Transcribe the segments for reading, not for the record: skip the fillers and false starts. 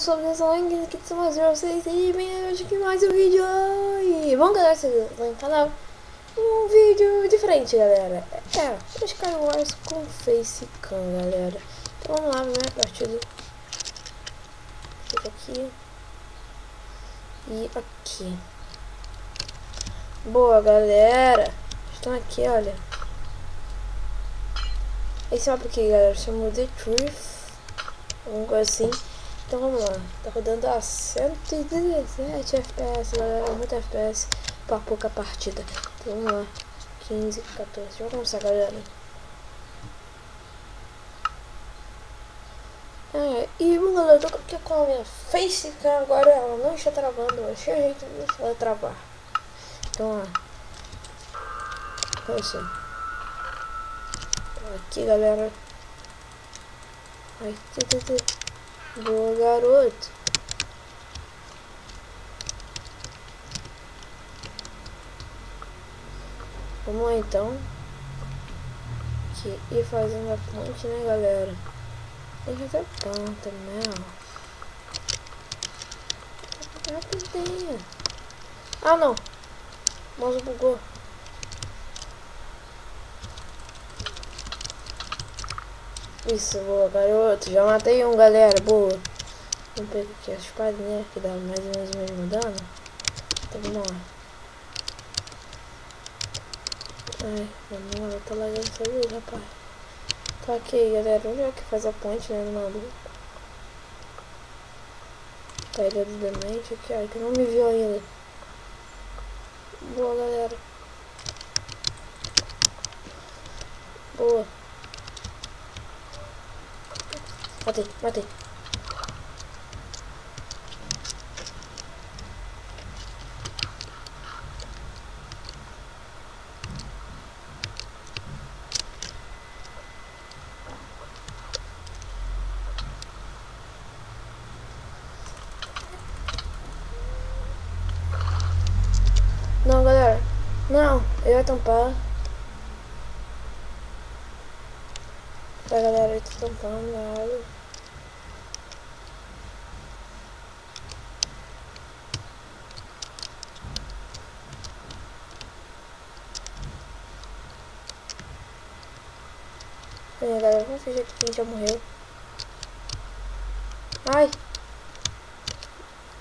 sou o Desoleng, aqui de mais vocês e bem hoje aqui mais um vídeo. E bom, galera, vocês estão no canal, um vídeo diferente, galera. É Skywars com Facecam, galera. Então vamos lá, primeira partida. Fica aqui e aqui. Boa, galera, estão aqui, olha. Esse mapa aqui, galera, chama The Truth, alguma coisa assim. Então vamos lá, tá rodando a 117 FPS, galera, muito FPS pra pouca partida. Então vamos lá, 15, 14, vamos começar, galera. E bom, galera, eu tô aqui com a minha Facecam, agora ela não está travando, eu achei a jeito de deixar ela travar. Então lá, começou. Aqui, galera. Ai, boa, garoto. Vamos lá, então. Aqui, ir fazendo a ponte, né, galera? Tem que fazer ponta, né? Rapidinho. Ah, não. O mouse bugou. Isso, boa, garoto. Já matei um, galera. Boa. Vamos pegar aqui as espadinhas que dá mais ou menos o mesmo dano. Então vamos lá. Ai, mano, eu tô largando essa luz, rapaz. Tá aqui, galera. Vamos ver que faz a ponte, né, no maluco. Caída do demente aqui, ó. Que não me viu ainda. Boa, galera. Boa. Matei, matei. Não, galera. Não, eu ia tampar. Tá, galera, eu tô tampando a água. Galera, vamos fingir que a gente já morreu. Ai!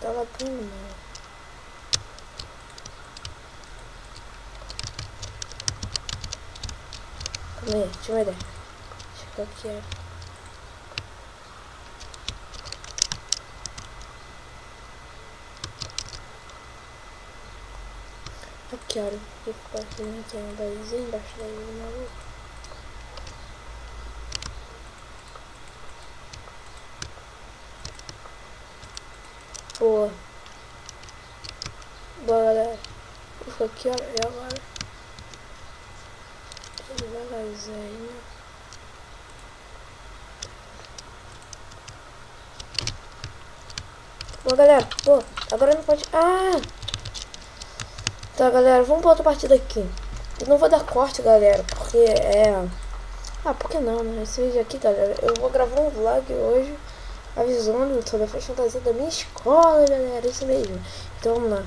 Tá latando, mano. Calma aí, deixa eu ver. Deixa eu ficar aqui, ó. Aqui, olha. Vou ficar aqui na basezinha embaixo da ilha do maluco. Boa. Boa, galera. Vou ficar aqui, olha. E agora? Devagarzinho. Boa, galera. Boa. Agora não pode... Ah! Tá, galera. Vamos pra outra partida aqui. Eu não vou dar corte, galera. Porque é... Ah, por que não, né? Esse vídeo aqui, galera. Eu vou gravar um vlog hoje. Avisando sobre a festa fantasia da minha escola, galera. Isso mesmo. Então vamos lá.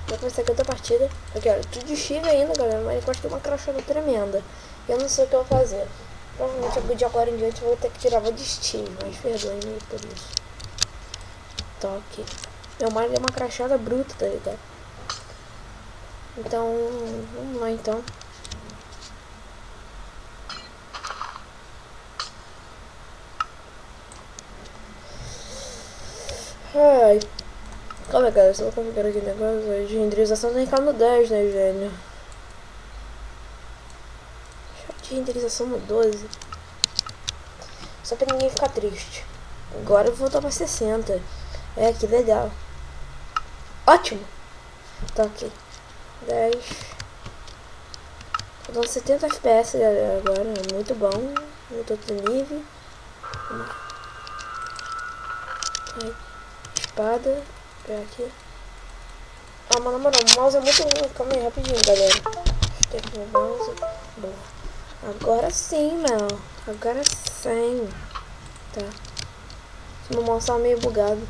Vou começar aqui outra partida. Aqui, olha. Tudo de Steve ainda, galera. Mas eu gosto de uma crachada tremenda. Eu não sei o que eu vou fazer. Provavelmente de agora em diante eu vou ter que tirar de Steve. Mas perdoe-me por isso. Toque. Meu marido é uma crachada bruta, tá ligado? Então, vamos lá então. Ai. Calma aí, galera. Só vou configurar aqui o negócio de renderização. Tem que ficar no 10, né, gênio? Chat de renderização no 12. Só pra ninguém ficar triste. Agora eu vou voltar pra 60. É, que legal. Ótimo. Tá aqui. 10. Tô dando 70 FPS, galera. Agora é muito bom. Eu tô nível. Ai. Espada. Pegar aqui. Ah, mas na moral, o mouse é muito ruim. Calma aí, rapidinho, galera. Deixa eu ter aqui o mouse. Boa. Agora sim, meu. Agora sim. Tá. Meu mouse tá meio bugado.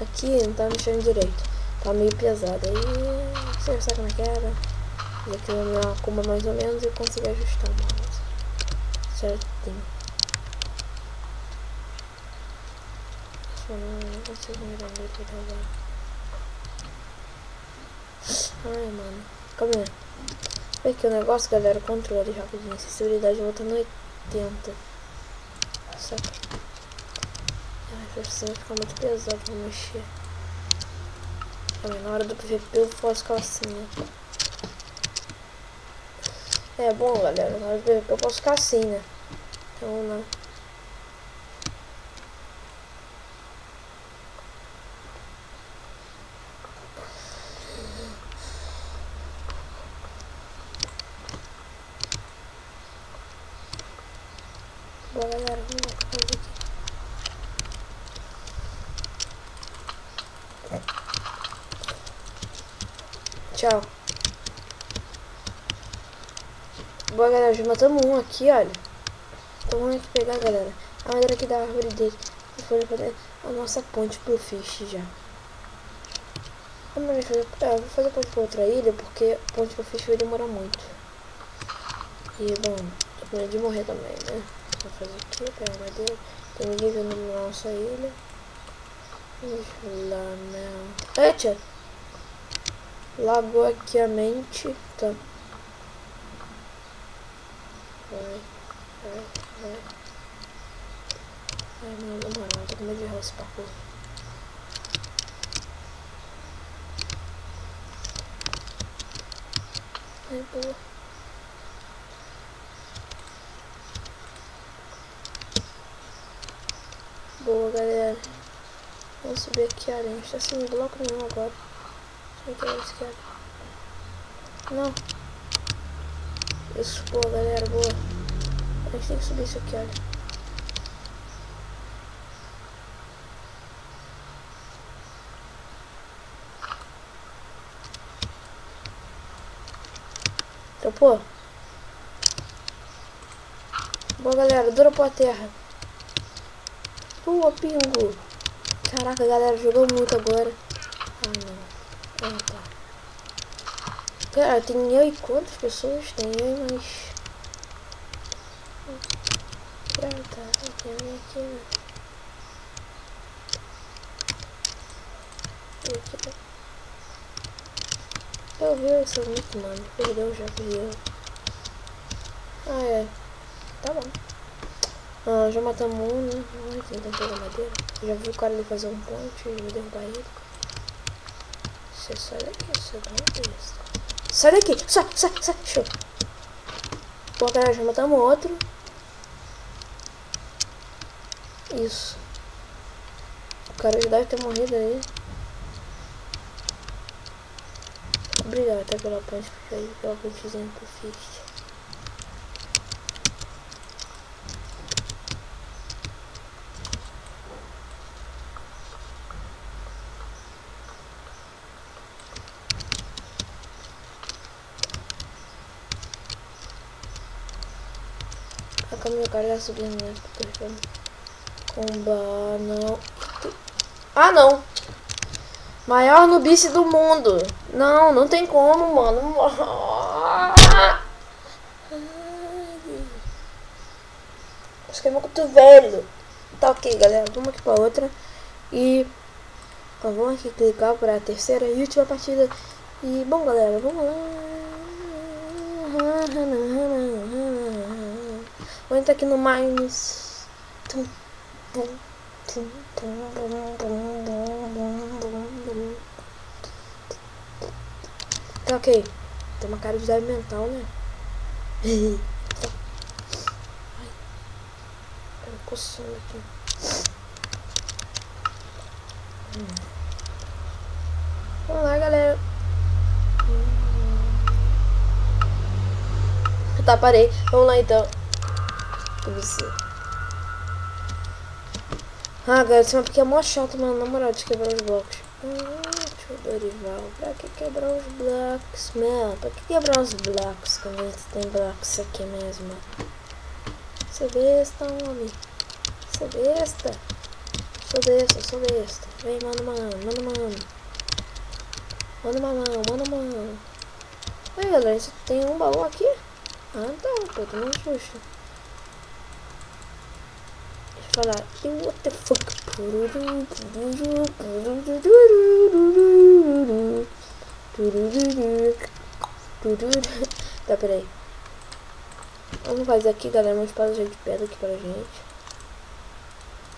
Aqui não tá mexendo direito. Tá meio pesado. Aí você sabe como é que era. E aqui no meu acuma mais ou menos eu consigo ajustar o mouse certinho. Eu não consigo mirar muito agora. Ai, mano. Calma aí. Vê aqui o negócio, galera. Controle rapidinho. Acessibilidade voltando 80. Saca? Ai, assim fica muito pesado pra mexer. Calma aí, na hora do PVP eu posso ficar assim, né? É bom, galera. Na hora do PVP eu posso ficar assim, né? Então, não. Bom, galera, vamos fazer aqui. Tchau. Boa, galera, já matamos um aqui, olha. Então vamos aqui pegar, galera, a madeira aqui da árvore dele. E foi fazer a nossa ponte pro fish já. Vamos fazer, vou fazer a ponte pra outra ilha, porque a ponte pro fish vai demorar muito. E, bom, tô com medo de morrer também, né? Vou fazer aqui, pegar madeira. Tem ninguém vendo na nossa ilha. Vamos lá, não. Eita! Lagou aqui a mente. Tá. Vai. Ai, mano, na moral, tô com medo de errar esse parkour. Ai, boa. Boa, galera. Vamos subir aqui a areia. A gente tá sem bloco nenhum agora. Deixa eu ver esse cara. Não. Isso, boa, galera, boa. A gente tem que subir isso aqui, olha. Dropou? Boa, galera, dropou a terra. Boa, pingo. Caraca, galera, jogou muito agora. Ah, não. Ah, tá. Cara, tem eu e quantas pessoas? Tem eu e mais... Ah, tá. Tem alguém aqui, né? Eu vi essa muito, mano. Perdeu já, perdeu. Ah, é. Tá bom. Ah, já matamos um, né? Vamos tentar pegar madeira. Já vi o cara ali fazer um ponte e vou derrubar ele. Você sai daqui, você dá uma besta. Sai daqui! Sai! Show! Bom, cara, já matamos outro. Isso. O cara já deve ter morrido aí. Obrigado até pela ponte, pela pontezinha que eu fiz. A câmera cara já subiu, né? Comba, não. Ah, não! Maior nubice do mundo. Não, não tem como, mano. Acho que é muito velho. Tá ok, galera. Vamos aqui pra outra. E vamos aqui clicar pra terceira e última partida. E bom, galera, vamos lá. Vou entrar aqui no Mines. Tá ok. Tem uma cara de débil mental, né? Ai, tô coçando aqui. Vamos lá, galera. Tá, parei. Vamos lá, então. Ah, galera, esse mapa aqui é mó chato, mano. Na moral, de quebrar os blocos. Deixa eu Dorival. Pra que quebrar os blocos, mano? Pra que quebrar os blocos quando a gente tem blocos aqui mesmo? Você besta, homem. Você besta. Sou besta. Vem, mano. Mano. Aí, galera, você tem um baú aqui? Ah, tá, pô, tô um susto. Deixa eu falar. What the fuck? Tá, peraí. Vamos fazer aqui, galera, uma espada de pedra aqui pra gente.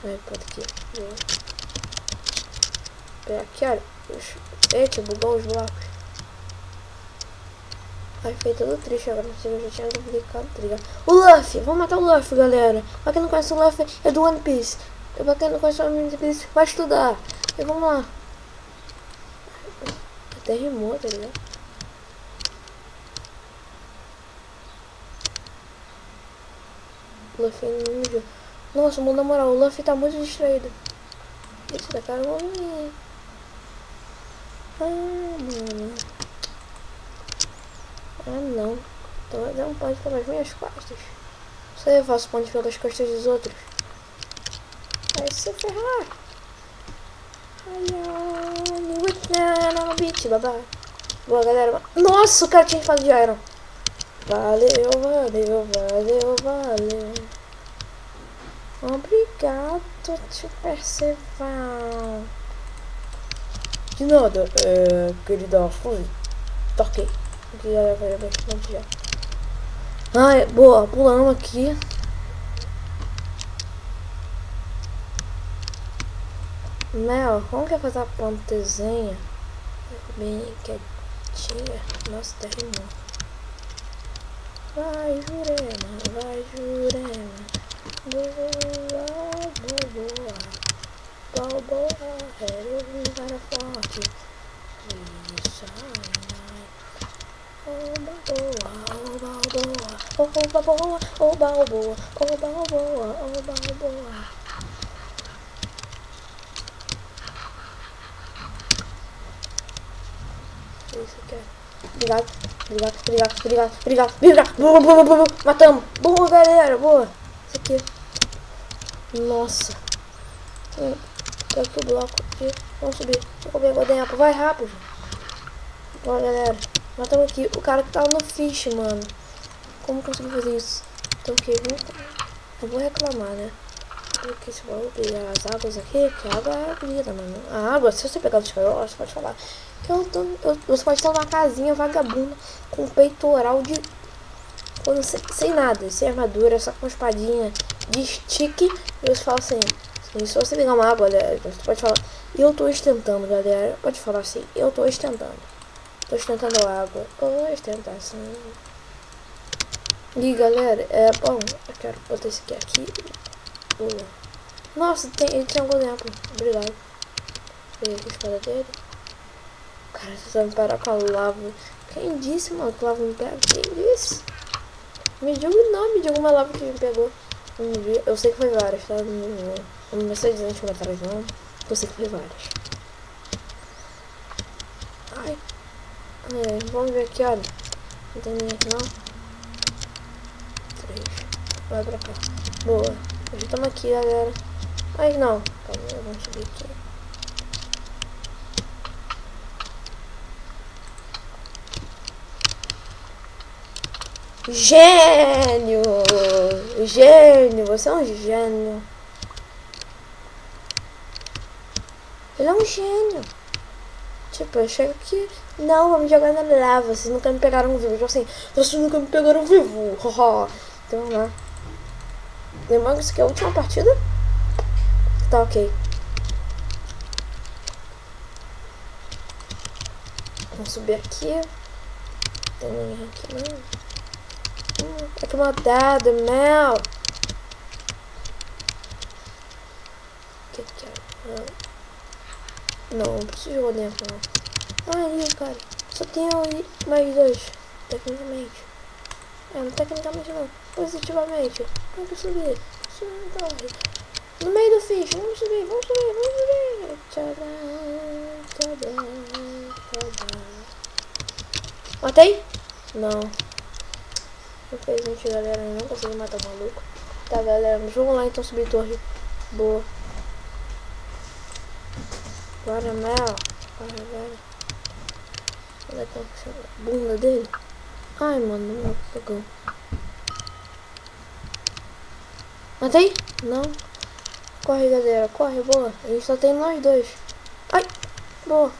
Aí, pode aqui. Pera aqui, olha. Eita, bugou os blocos. Ai, fiquei todo triste agora, porque eu já tinha duplicado, tá ligado? O Luffy! Vamos matar o Luffy, galera! Pra quem não conhece o Luffy, é do One Piece. E pra quem não conhece o One Piece, vai estudar. E vamos lá. Até rimou, tá ligado? Luffy não viu. Nossa, na moral, o Luffy tá muito distraído. Esse da cara vamos ver. Mano. Não. Então não pode pelas minhas costas. Só eu faço ponte pelas costas dos outros. Vai se ferrar. Não, bitch, babá. Boa, galera. Nossa, o cara tinha espada de Iron. Valeu. Obrigado, te perceber. De nada, querida, fui. Toquei. Aqui, galera, vai bastante já. Ai, boa, pulamos aqui. Mel, como que é fazer a pontezinha? Bem quietinha. Nossa, até rimou. Vai, Jurema. Boa. Balboa, ele era forte. Balboa. Isso aqui é. Obrigado. Matamos. Boa, galera, boa. Isso aqui. Nossa. Tá aqui o bloco aqui. Vamos subir. Deixa eu comer tempo. Vai rápido. Boa, galera. Matamos aqui o cara que tava no fish, mano. Como consegui fazer isso? Então o que? Eu vou reclamar, né? Porque se eu pegar as águas aqui, que a água é vida, mano. A água, se você pegar os caroços, pode falar. Que você pode estar numa casinha vagabunda com peitoral de. Sem nada, sem armadura, só com uma espadinha de stick. E você fala assim. Se você pegar uma água, galera, você pode falar. Eu tô ostentando, galera. Pode falar assim. Eu tô ostentando. Tô ostentando água. Ostentação. E galera, bom, eu quero botar esse aqui. Nossa, ele tem algum tempo. Obrigado. Peguei aqui a espada dele. Cara, você vai me parar com a lava. Quem disse, mano, que lava me pega? Quem disse? Me diga uma lava que me pegou. Eu sei que foi várias, tá? Não me sei dizer como atrás não. Eu sei que foi várias. Ai. Vamos ver aqui, olha. Não tem ninguém aqui não. 3. Vai pra cá. Boa. Já estamos aqui, galera. Mas não. Calma, vamos subir aqui. Gênio! Você é um gênio. Ele é um gênio. Tipo, eu chego aqui. Não, vamos jogar na lava. Vocês nunca me pegaram vivo. Tipo assim, vocês nunca me pegaram vivo. Então vamos lá. Lembrando que isso aqui é a última partida. Tá ok. Vamos subir aqui. Tem ninguém aqui não. É que mandado, Mel. Que é? Não preciso jogar dentro, não. Aí, cara. Só tem mais 2. Tecnicamente. Não tecnicamente não. Positivamente. Vamos subir. No meio do fish. Vamos subir. Tadã. Matei? Não. Infelizmente, galera, eu não consegui matar o maluco. Tá, galera, vamos lá então subir torre. Boa. Bora, Mel. Bora, bora. Olha a bunda dele. Ai, mano, não pegou. Matei? Não. Corre, galera. Corre, boa. A gente só tem nós dois. Ai, boa.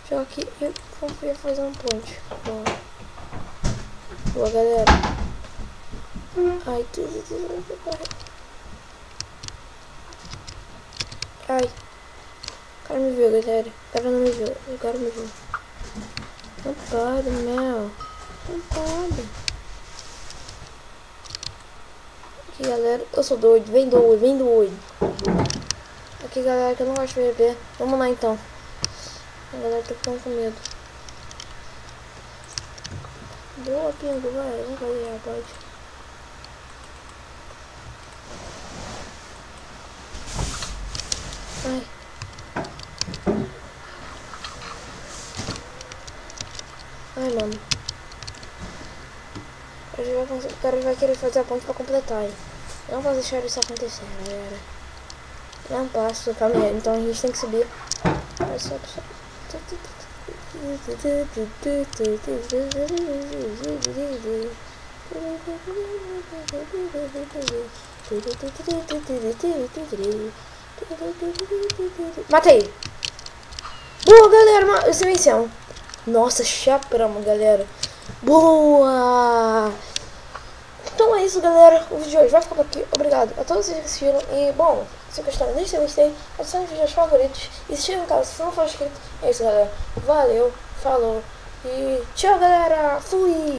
Joga aqui e confia fazer um ponte. Boa. Boa, galera. Ai, ai. O cara me viu, galera. O cara não me viu. O cara me viu. Não pode, Mel. Não pode. Aqui, galera. Eu sou doido. Vem doido, vem doido. Aqui, galera, que eu não gosto de beber. Vamos lá, então. A galera tá ficando com medo. Boa, Pingo, vai. Vamos fazer, rapaz. Ai. Ai, mano. O cara vai querer fazer a ponte pra completar, hein. Não vou deixar isso acontecer, galera. Não passo pra mulher, então a gente tem que subir. Vai, sobe, sobe. Matei! Boa, galera! Esse venceu. Nossa, chapramos, galera. Boa! Então é isso, galera. O vídeo de hoje vai ficar por aqui. Obrigado a todos vocês que assistiram. E, bom, se gostaram, deixa seu gostei. Adicione os vídeos favoritos. E se inscreva no canal se não for inscrito. É isso, galera. Valeu, falou. E tchau, galera. Fui!